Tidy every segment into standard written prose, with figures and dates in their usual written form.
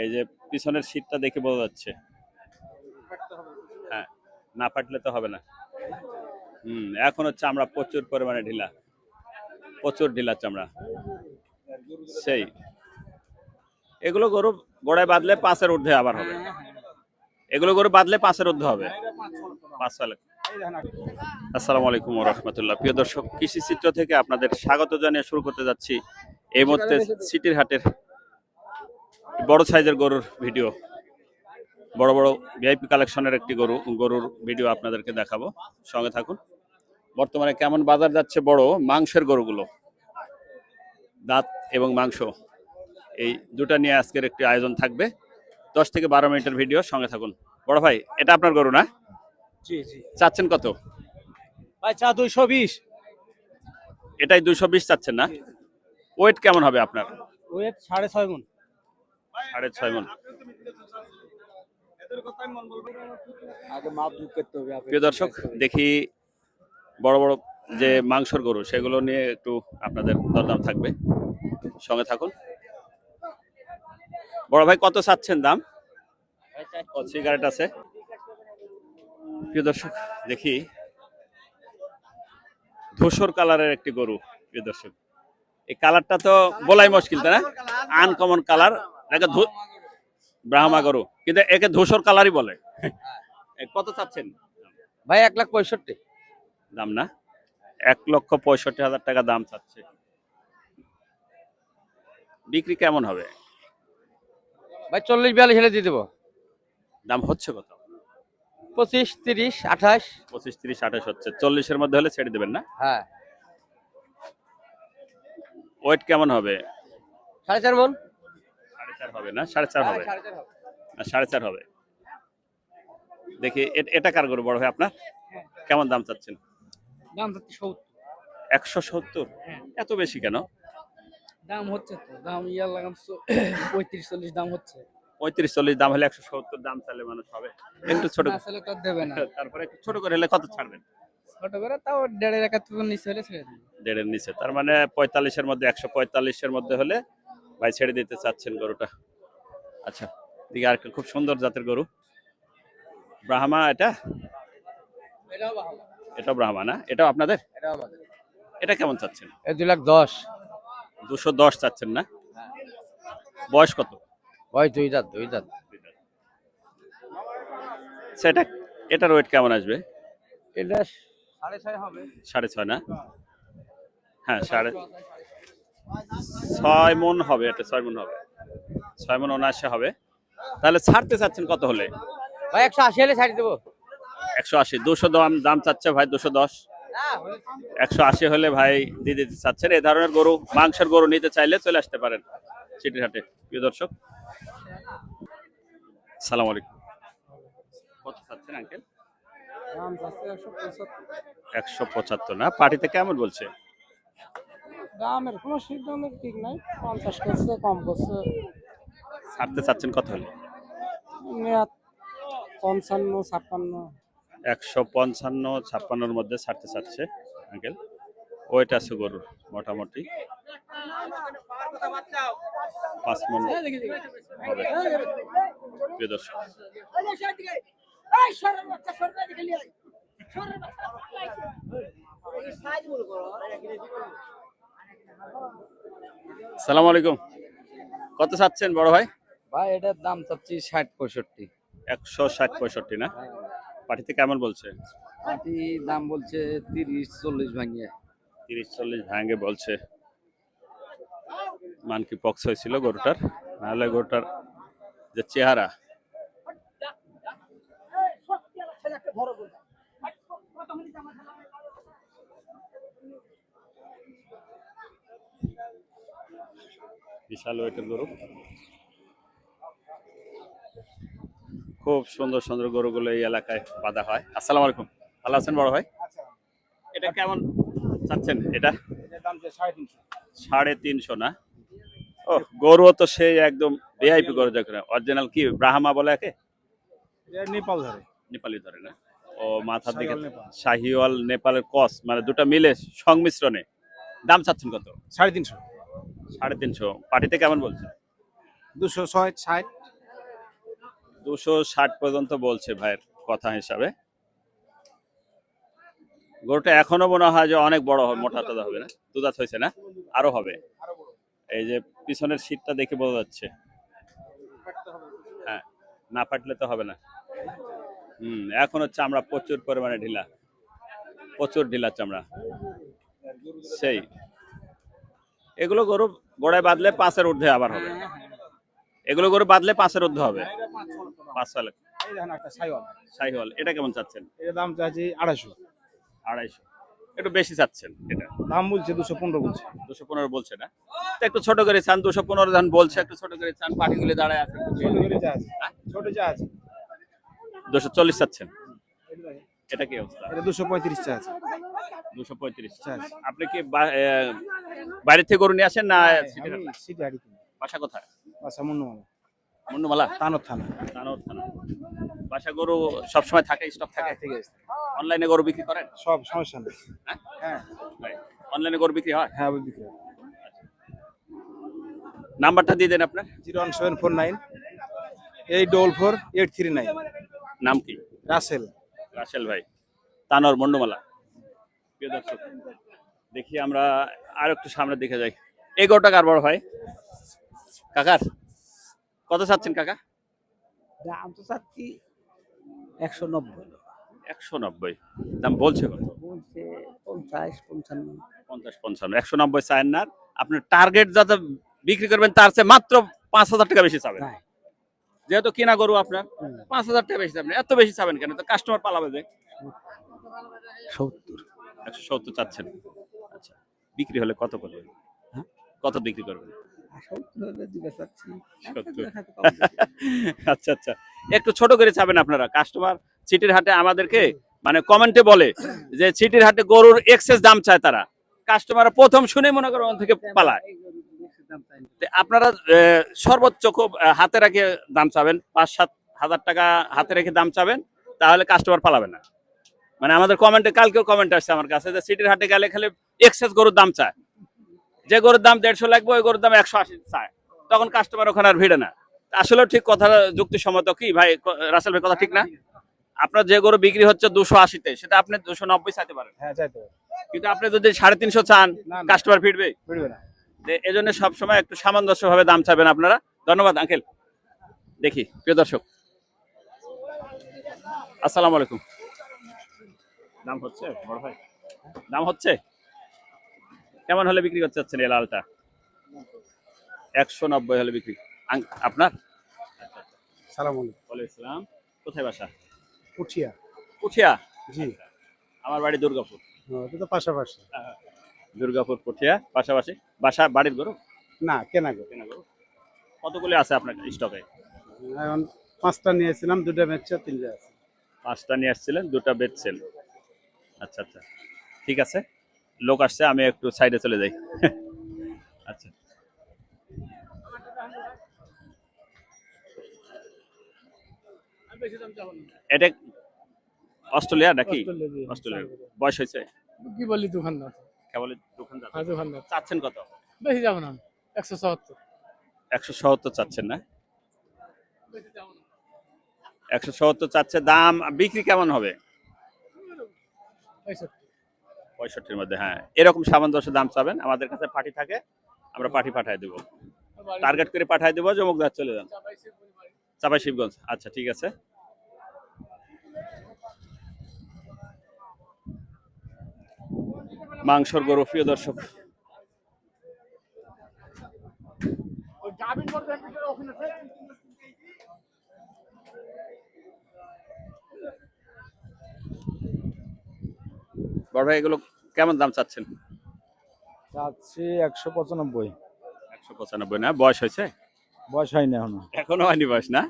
এই যে পিছনের সিটটা দেখে বোঝা যাচ্ছে। হ্যাঁ, না ফাটলে তো হবে না। এখন হচ্ছে আমরা প্রচুর পরিমাণে ঢিলা, প্রচুর ঢিলা চামড়া। সেই এগুলো গরু গোড়ায় বাঁধলে 5-এর ঊর্ধ্বে আবার হবে। এগুলো গরু বাঁধলে 5-এর ঊর্ধ্বে হবে। 5 লাখ। আসসালামু আলাইকুম ওয়া রাহমাতুল্লাহ। প্রিয় দর্শক, কৃষি চিত্র থেকে আপনাদের স্বাগত জানিয়ে শুরু করতে যাচ্ছি এই মুহূর্তে সিটির হাটের বড় সাইজের গরুর ভিডিও। বড় বড় ভিআইপি কালেকশনের একটি গরুর ভিডিও আপনাদেরকে দেখাবো, সঙ্গে থাকুন। বর্তমানে কেমন বাজার যাচ্ছে বড় মাংসের গরুগুলো, দাঁত এবং মাংস, এই দুটা নিয়ে আজকের একটি আয়োজন থাকবে। 10 থেকে 12 মিনিটের ভিডিও, সঙ্গে থাকুন। বড় ভাই, এটা আপনার গরু না? জি জি। চাচ্ছেন কত ভাই? চা 220। এটাই 220 চাচ্ছেন না? ওয়েট কেমন হবে আপনার? ওয়েট 6.5 মণ। 6.5 মণ। আগে মাপ যোগ করতে হবে। প্রিয় দর্শক, দেখি বড় বড় যে মাংসের গরু সেগুলো নিয়ে একটু আপনাদের দরদাম থাকবে, সঙ্গে থাকুন। বড় ভাই, কত চাচ্ছেন দাম? সিগারেট আছে। প্রিয় দর্শক, দেখি ধূসর কালারের একটি গরু। প্রিয় দর্শক, এই কালারটা তো বলাই মুশকিল, তাই না? Uncommon colour. ব্রাহ্মা গরু, কিন্তু একে ধূসর কালারই বলে। কত চাচ্ছেন ভাই? 1,65,000 দাম না? 1,65,000 টাকা দাম চাচ্ছে। বিক্রি কেমন হবে ভাই? 40-42 হলে দিয়ে দেবো। দাম হচ্ছে কত? 25, 30, 28। 25, 30, 28 হচ্ছে। 40-এর মধ্যে হলে ছেড়ে দেবেন না? হ্যাঁ। ওয়েট কেমন হবে? 4.5 মণ। 4.5 হবে না? 4.5 হবে না? 4.5 হবে। দেখি এটা কার গরু বড় ভাই আপনার? কেমন দাম চাচ্ছেন? দাম হচ্ছে 70। 170? এত বেশি কেন? দাম হচ্ছে তো, দাম ইয়ার লাগাম 35-40 দাম হচ্ছে। 35-40 দাম হলে 170 দাম চাইলে মানুষ হবে? একটু ছোট না চাইলে তো দেবে না। তারপরে একটু ছোট করে হলে কত ছাড়বেন? ছোট করে তাও 1.5 নিচে হলে ছেড়ে দিবে। 1.5-এর নিচে, তার মানে 45-এর মধ্যে, 145-এর মধ্যে হলে ভাই ছেড়ে দিতে চাচ্ছেন গরুটা। আচ্ছা, দিকে আর খুব সুন্দর জাতের গরু, ব্রাহ্মা। এটাও ভালো। এটা ব্রাহ্মা না? এটাও আপনাদের? এটাও ভালো। এটা কেমন চাচ্ছেন? 2,10,000। 210 চাচ্ছেন না? বয়স কত? ভাই 2 দাঁত। সেটা, এটার ওয়েট কেমন আসবে? এটা 6.5 হবে। 6.5 না? হ্যাঁ, 6.5 মণ হবে। এটা 6 মণ হবে। 6 মণ 79 হবে। তাহলে ছাড়তে চাচ্ছেন কত হলে? ভাই 180 হলে ছাড়ি দেবো। 180। 200 দাম চাচ্ছে ভাই, 210। 180 হলে ভাই দিয়ে দিতে চাচ্ছেন। এই ধরনের গরু, মাংসের গরু নিতে চাইলে চলে আসতে পারেন সিটির হাটে। প্রিয় দর্শক, সালাম আলাইকুম। কত চাচ্ছেন আঙ্কেল? দাম আছে 175 না? পার্টিতে কেমন বলছে? দামের কোনো সিদ্ধান্ত ঠিক নাই। 50 করছে, কম করছে। ছাড়তে চাচ্ছেন কত হলে? 55, 56। 155, 56-এর মধ্যে ছাড়তে চাচ্ছে আঙ্কেল। ওয়েট আছে গরুর মোটামুটি 5 মণ হবে। প্রিয় দর্শক, সালাম আলাইকুম। কত চাচ্ছেন বড় ভাই? ভাই এটার দাম চাচ্ছি 60-65। 160-65 না? পার্টিতে কেমন বলছে? পাটি দাম বলছে 30-40 ভাঙিয়ে। 30-40 ভাঙে বলছে। মানকি পক্স হয়েছিল গরুটার, নাহলে গরুটার যে চেহারা, বিশাল ওয়েটের গরু। খুব সুন্দর সুন্দর গরুগুলো এই এলাকায় বাঁধা হয়। আসসালামু আলাইকুম, ভালো আছেন বড় ভাই? এটা কেমন চাচ্ছেন? এটা 350 না? ও, গরু তো সেই একদম ভিআইপি গরু, দেখেন অরিজিনাল। কি ব্রাহ্মা বলে একে? নেপালি ধরে না? ও, মাথার দিকে শাহিওয়াল নেপালের ক্রস, মানে দুটো মিলে সংমিশ্রণে। দাম চাচ্ছেন কত? 350। 350। পার্টিতে কেমন বলছে? 260, 60। 260 পর্যন্ত বলছে ভাইয়ের কথা হিসাবে। গরুটা এখনো মনে হয় যে অনেক বড় হবে, মোটা তাজা হবে না? দুধাত হয়েছে না? আরো হবে। এই যে পিছনের শীতটা দেখে বোঝা যাচ্ছে। হ্যাঁ, না ফাটলে তো হবে না। এখন হচ্ছে আমরা প্রচুর পরিমাণে ঢিলা, প্রচুর ঢিলা চামড়া। সেই এগুলো গরু গোড়ায় বাঁধলে 5-এর ঊর্ধ্বে আবার হবে। এগুলো গরু বাঁধলে 5-এর ঊর্ধ্বে হবে। 5 সালে এই দেখেন একটা সাইওয়াল, শাহিওয়াল, এটা কেমন চাচ্ছেন? এর দাম চাচ্ছি 250। 250, একটু বেশি চাচ্ছেন। এটা দাম বলছে 215 বলছে। 215 বলছে না? তো একটু ছোট করে চান। 215 ধান বলছে, একটু ছোট করে চান। পাটিগুলো দাঁড়ায় আছে। ছোট করে যা আছে, ছোট যা আছে 240 চাচ্ছেন। এটা দেখেন, এটা কি অবস্থা? এটা 235 চা আছে। 235 চা আছে। আপনি কি বাইরে থেকে গরু নিয়ে আসেন না সিটি আমি সিটি আড়ি কিনি। বাসা কোথায়? বাসা মুন্নুমালা, মুন্নুমালা, তানোর থানা। তানোর থানা। বাসা গরু সবসময় থাকে, স্টক থাকে? ঠিক আছে, অনলাইনে গরু বিক্রি করেন? সব সমস্যা নেই। হ্যাঁ, হ্যাঁ অনলাইনে গরু বিক্রি হয়? হ্যাঁ, ওই বিক্রি নাম্বারটা দিয়ে দেন আপনার। 01749 844 839। নাম কি? রাসেল। রাসেল ভাই, তানোর মুন্নুমালা। প্রিয় দর্শক, দেখি আমরা আর একটু সামনের দিকে যাই। এই গরুটা কার বড় ভাই? কাকার। কত চাচ্ছেন কাকা? দাম তো চাচ্ছি 190, 190 দাম বলছে কত? বলছে 50 55। 50 55 190 চায়ের না। আপনার টার্গেট যাতে বিক্রি করবেন তার চেয়ে মাত্র 5,000 টাকা বেশি চাবেন। যেহেতু কিনা গরু আপনার, 5,000 টাকা বেশি চাবেন। এত বেশি চাবেন কেন? তো কাস্টমার পালাবে যে। 70। 170 চাচ্ছেন। আচ্ছা, বিক্রি হলে কত করবেন? হ্যাঁ? কত বিক্রি করবেন? 70 হলে দিবে চাচ্ছি। 70। আচ্ছা আচ্ছা, একটু ছোট করে চাবেন আপনারা। কাস্টমার সিটির হাটে আমাদেরকে মানে কমেন্টে বলে যে সিটির হাটে গরুর এক্সেস দাম চায় তারা। কাস্টমার প্রথম শুনে মনে করেন ওখান থেকে পালায়। তো আপনারা সর্বোচ্চ খুব হাতে রেখে দাম চাবেন, 5-7 হাজার টাকা হাতে রেখে দাম চাবেন, তাহলে কাস্টমার পালাবে না। মানে আমাদের কমেন্টে, কালকেও কমেন্ট আসছে আমার কাছে যে সিটির হাটে গেলে খালি এক্সেস গরুর দাম চায়। যে গরুর দাম 150 লাগবে ওই গরুর দাম 180 চায়, তখন কাস্টমার ওখানে আর ভিড়ে না। আসলে ঠিক কথা, যুক্তিসম্মত কি ভাই? রাসেল ভাই কথা ঠিক না? আপনার যে গরু বিক্রি হচ্ছে 280-তে, সেটা আপনি 290 চাইতে পারেন, হ্যাঁ চাইতে হবে। কিন্তু আপনি যদি 350 চান, না, না। কাস্টমার ফিরবে। ফিরবে না। এই জন্য সবসময় একটু সামঞ্জস্য ভাবে দাম চাবেন আপনারা। ধন্যবাদ আঙ্কেল। দেখি প্রিয় দর্শক, আসসালামু আলাইকুম। দাম হচ্ছে বড় ভাই? দাম হচ্ছে? কেমন হলে বিক্রি করতে চাচ্ছেন এই লালটা? 190 হলে বিক্রি। আপনার? সালাম আলাইকুম। ওয়ালাইকুম আসসালাম। কোথায় বাসা? উঠিয়া। পুঠিয়া? জি। আমার বাড়ি দুর্গাপুর। এটা তো পাশাপাশি। দুর্গাপুর পুঠিয়া পাশাপাশি। বাসা বাড়ির গরু? না, কেনা গো। কেনা গরু। কতগুলি আছে আপনার স্টকে? এখন 5টা নিয়েছিলাম, 2টা বেচছে, 3টা আছে। 5টা নিয়ে আসছিলেন, 2টা বেচছেন। আচ্ছা আচ্ছা, ঠিক আছে। লোক আসছে, আমি একটু সাইডে চলে যাই। আচ্ছা, এটা অস্ট্রেলিয়া নাকি? অস্ট্রেলিয়া। বয়স হয়েছে? কি বললি দোকানদার? কেবল দোকানদার। হ্যাঁ দোকানদার। চাচ্ছেন কত? বেশি যাবো না, 170। 170 চাচ্ছেন না? 170 চাচ্ছে দাম। বিক্রি কেমন হবে? 65-র মধ্যে। হ্যাঁ, এরকম সামঞ্জস্য দাম চাবেন। আমাদের কাছে পার্টি থাকে, আমরা পার্টি পাঠায় দেবো, টার্গেট করে পাঠায় দেবো। জমুকদার চলে যান, চাপাই শিবগঞ্জ। আচ্ছা ঠিক আছে। মাংসর গরু প্রিয় দর্শক, বড় ভাই এগুলো কেমন দাম চাচ্ছেন? চাচ্ছি 195। 195 না? বয়স হয়েছে? বয়স হয়নি এখনো। এখনো হয়নি বয়স না?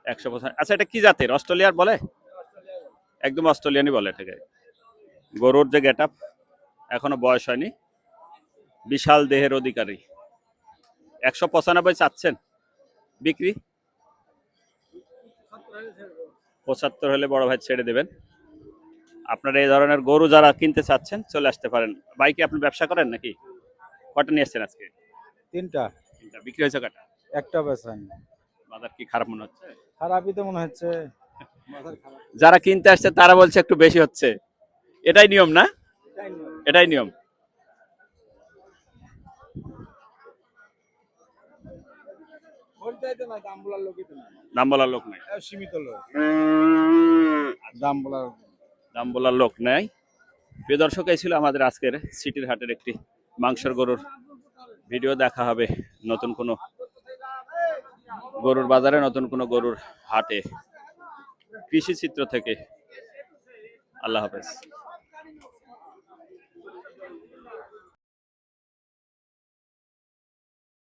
195। আচ্ছা, এটা কি জাতের? অস্ট্রেলিয়ার বলে? একদম অস্ট্রেলিয়ানই বলে এটাকে। গরুর যে গেট আপ, এখনো বয়স হয়নি, বিশাল দেহের অধিকারী। 195 চাচ্ছেন, বিক্রি 75 হলে বড় ভাই ছেড়ে দেবেন। আপনারা এই ধরনের গরু যারা কিনতে চাচ্ছেন চলে আসতে পারেন। ভাই কি আপনি ব্যবসা করেন নাকি? কটা নিয়ে এসছেন আজকে? 3টা। বিক্রি হয়েছে কটা? একটা বেচা হয়নি। বাজার কি খারাপ মনে হচ্ছে? খারাপই তো মনে হচ্ছে। যারা কিনতে আসছে তারা বলছে একটু বেশি হচ্ছে, এটাই নিয়ম না? এটাই নিয়ম। দাম বলার লোক নাই। সীমিত লোক, দাম বলার দাম বলার লোক নাই। প্রিয় দর্শক, এই ছিল আমাদের আজকের সিটির হাটের একটি মাংসের গরুর ভিডিও। দেখা হবে নতুন কোনো গরুর বাজারে, নতুন কোনো গরুর হাটে, কৃষি চিত্র থেকে। আল্লাহ হাফেজ।